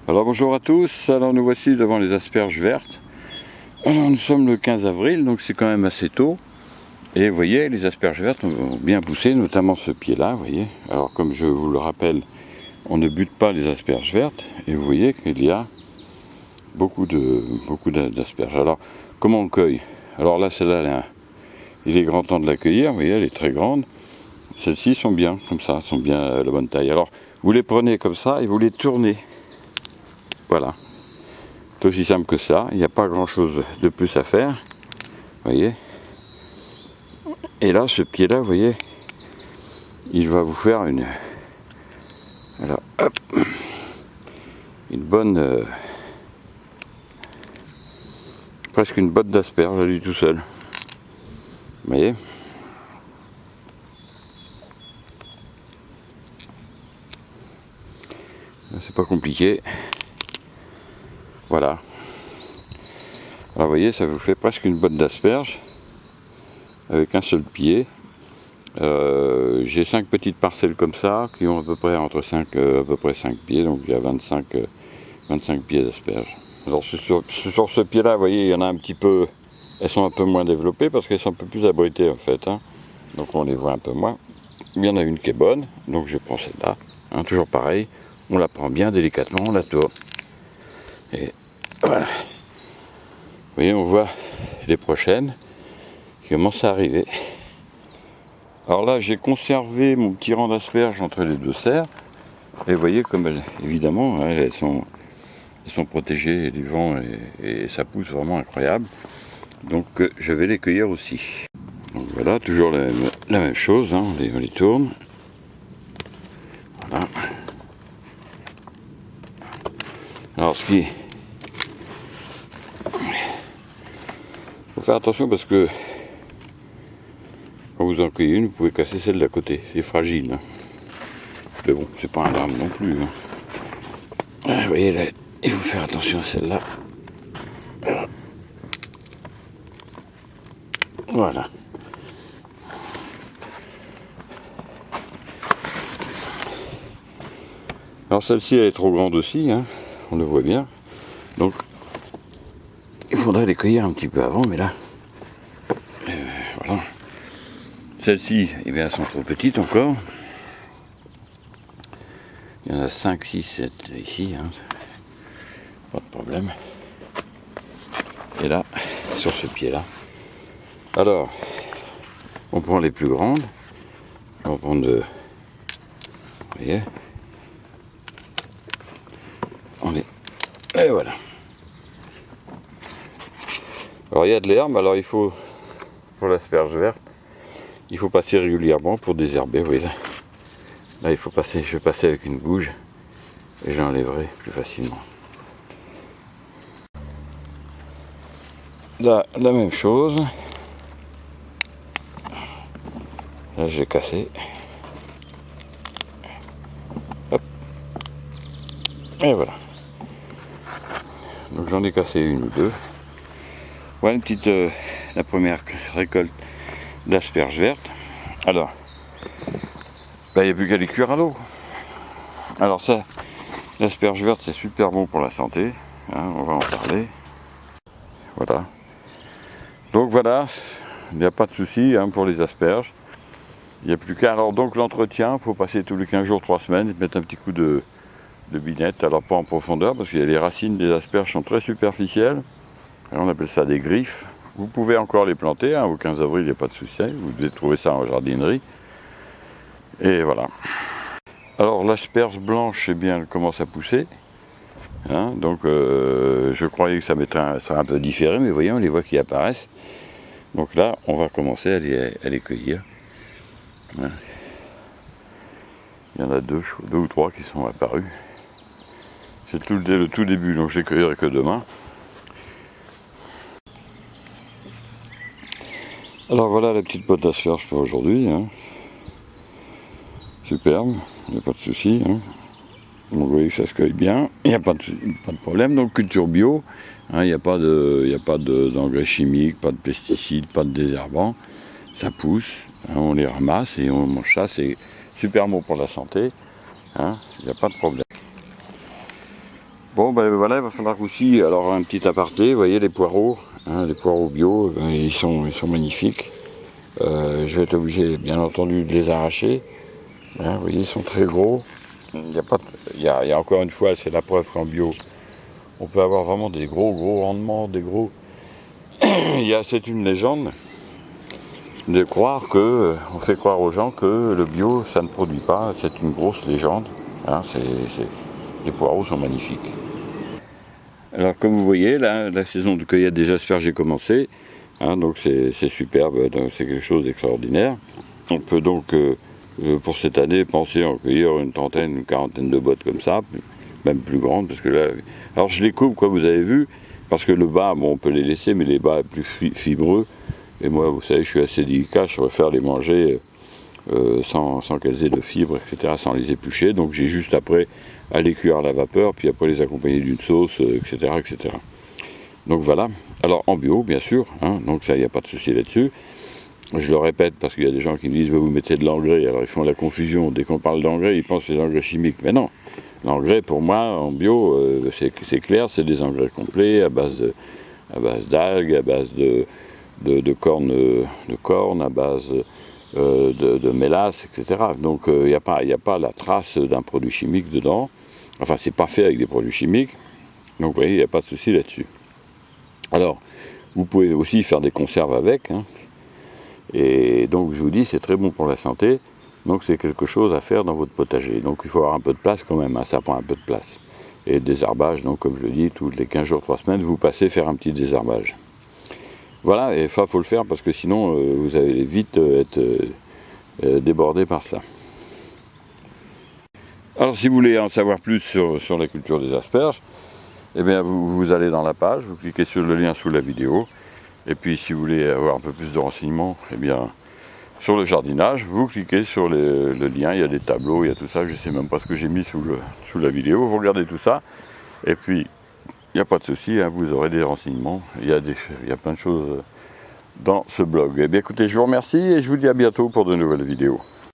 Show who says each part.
Speaker 1: Alors bonjour à tous, alors nous voici devant les asperges vertes. Alors nous sommes le 15 avril, donc c'est quand même assez tôt. Et vous voyez, les asperges vertes ont bien poussé, notamment ce pied-là, vous voyez. Alors comme je vous le rappelle, on ne bute pas les asperges vertes. Et vous voyez qu'il y a beaucoup d'asperges. Alors, comment on cueille? Alors là, celle-là, il est grand temps de la cueillir, vous voyez, elle est très grande. Celles-ci sont bien, comme ça, sont bien à la bonne taille. Alors, vous les prenez comme ça et vous les tournez. Voilà. C'est aussi simple que ça, il n'y a pas grand chose de plus à faire, vous voyez. Et là, ce pied-là, vous voyez, il va vous faire une bonne, presque une botte d'asperges à lui tout seul, vous voyez. C'est pas compliqué, voilà. Alors vous voyez, ça vous fait presque une botte d'asperges avec un seul pied. J'ai 5 petites parcelles comme ça qui ont à peu près entre 5 pieds, donc il y a 25 pieds d'asperges. Alors sur ce pied là, vous voyez, il y en a un petit peu, elles sont un peu moins développées parce qu'elles sont un peu plus abritées en fait, hein. Donc on les voit un peu moins. Il y en a une qui est bonne, donc je prends celle-là, hein, toujours pareil, on la prend bien délicatement, on la tourne. Et voilà. Vous voyez, on voit les prochaines qui commencent à arriver. Alors là, j'ai conservé mon petit rang d'asperges entre les deux serres. Et vous voyez comme elles, évidemment, hein, elles sont protégées du vent et ça pousse vraiment incroyable. Donc je vais les cueillir aussi. Donc voilà, toujours la même chose, hein, on les tourne. Voilà. Alors il faut faire attention parce que quand vous en cueillez une, vous pouvez casser celle d'à côté. C'est fragile, hein. Mais bon, c'est pas un drame non plus, hein. Vous voyez là, il faut faire attention à celle-là. Voilà. Alors celle-ci, elle est trop grande aussi, hein, on le voit bien. Donc, il faudrait les cueillir un petit peu avant, mais là, voilà. Celles-ci, eh bien, elles sont trop petites encore. Il y en a 5, 6, 7 ici, hein. Pas de problème. Et là, sur ce pied-là. Alors, on prend les plus grandes. On prend de... Vous voyez, et voilà. Alors il y a de l'herbe, alors il faut, pour l'asperge verte, il faut passer régulièrement pour désherber, vous voyez là. Là il faut passer, je vais passer avec une gouge et j'enlèverai plus facilement. Là, la même chose. Là j'ai cassé. Hop. Et voilà. Donc j'en ai cassé une ou deux. Voilà une petite, la première récolte d'asperges vertes. Alors, il n'y a plus qu'à les cuire à l'eau. Alors ça, l'asperge verte c'est super bon pour la santé, hein, on va en parler. Voilà. Donc voilà, il n'y a pas de souci, hein, pour les asperges. Il n'y a plus qu'à. Alors donc l'entretien, il faut passer tous les 15 jours, 3 semaines, et mettre un petit coup de binette, alors pas en profondeur, parce que les racines des asperges sont très superficielles. Alors, on appelle ça des griffes. Vous pouvez encore les planter, hein, au 15 avril, il n'y a pas de souci, vous devez trouver ça en jardinerie. Et voilà. Alors l'asperge blanche, eh bien, elle commence à pousser. Hein, donc je croyais que ça serait un peu différé, mais voyez, on les voit qui apparaissent. Donc là, on va commencer à les cueillir. Hein. Il y en a deux ou trois qui sont apparus. C'est le tout début, donc je les cueillerai que demain. Alors voilà la petite botte d'asperges pour aujourd'hui, hein. Superbe, il n'y a pas de souci, hein. Vous voyez que ça se cueille bien, il n'y a pas de problème. Donc culture bio, hein, il n'y a pas d'engrais chimiques, pas de pesticides, pas de désherbants. Ça pousse, hein, on les ramasse et on mange ça, c'est super bon pour la santé, hein, il n'y a pas de problème. Bon ben voilà, il va falloir aussi, alors un petit aparté, vous voyez les poireaux, hein, les poireaux bio, ils sont magnifiques. Je vais être obligé bien entendu de les arracher. Hein, vous voyez, ils sont très gros. Il y a encore une fois, c'est la preuve qu'en bio, on peut avoir vraiment des gros rendements, des gros. C'est une légende de croire que, on fait croire aux gens que le bio, ça ne produit pas. C'est une grosse légende. Hein, les poireaux sont magnifiques. Alors comme vous voyez, là, la saison de cueillette des asperges est commencée. Hein, donc c'est superbe, c'est quelque chose d'extraordinaire. On peut donc, pour cette année, penser en cueillir une trentaine, une quarantaine de bottes comme ça, même plus grandes, parce que là... Alors je les coupe, comme vous avez vu, parce que le bas, bon, on peut les laisser, mais les bas plus fibreux. Et moi, vous savez, je suis assez délicat, je préfère les manger sans qu'elles aient de fibres, etc., sans les éplucher. Donc j'ai juste après à les cuire à la vapeur, puis après les accompagner d'une sauce, etc., etc. Donc voilà. Alors en bio, bien sûr, hein, donc ça, il n'y a pas de souci là-dessus. Je le répète parce qu'il y a des gens qui me disent vous mettez de l'engrais, alors ils font la confusion. Dès qu'on parle d'engrais, ils pensent les engrais chimiques. Mais non, l'engrais pour moi en bio, c'est clair, c'est des engrais complets à base d'algues, à base de cornes, à base de mélasse, etc. Donc il n'y a pas la trace d'un produit chimique dedans. Enfin, c'est pas fait avec des produits chimiques. Donc vous voyez, il n'y a pas de souci là-dessus. Alors, vous pouvez aussi faire des conserves avec. Hein. Et donc je vous dis, c'est très bon pour la santé. Donc c'est quelque chose à faire dans votre potager. Donc il faut avoir un peu de place quand même, hein, ça prend un peu de place. Et désherbage, donc comme je le dis, tous les 15 jours, 3 semaines, vous passez faire un petit désherbage. Voilà, et ça, il faut le faire parce que sinon, vous allez vite être débordé par ça. Alors, si vous voulez en savoir plus sur la culture des asperges, eh bien, vous allez dans la page, vous cliquez sur le lien sous la vidéo. Et puis, si vous voulez avoir un peu plus de renseignements, eh bien, sur le jardinage, vous cliquez sur le lien, il y a des tableaux, il y a tout ça, je ne sais même pas ce que j'ai mis sous la vidéo, vous regardez tout ça, et puis il n'y a pas de souci, hein, vous aurez des renseignements, il y a plein de choses dans ce blog. Eh bien écoutez, je vous remercie et je vous dis à bientôt pour de nouvelles vidéos.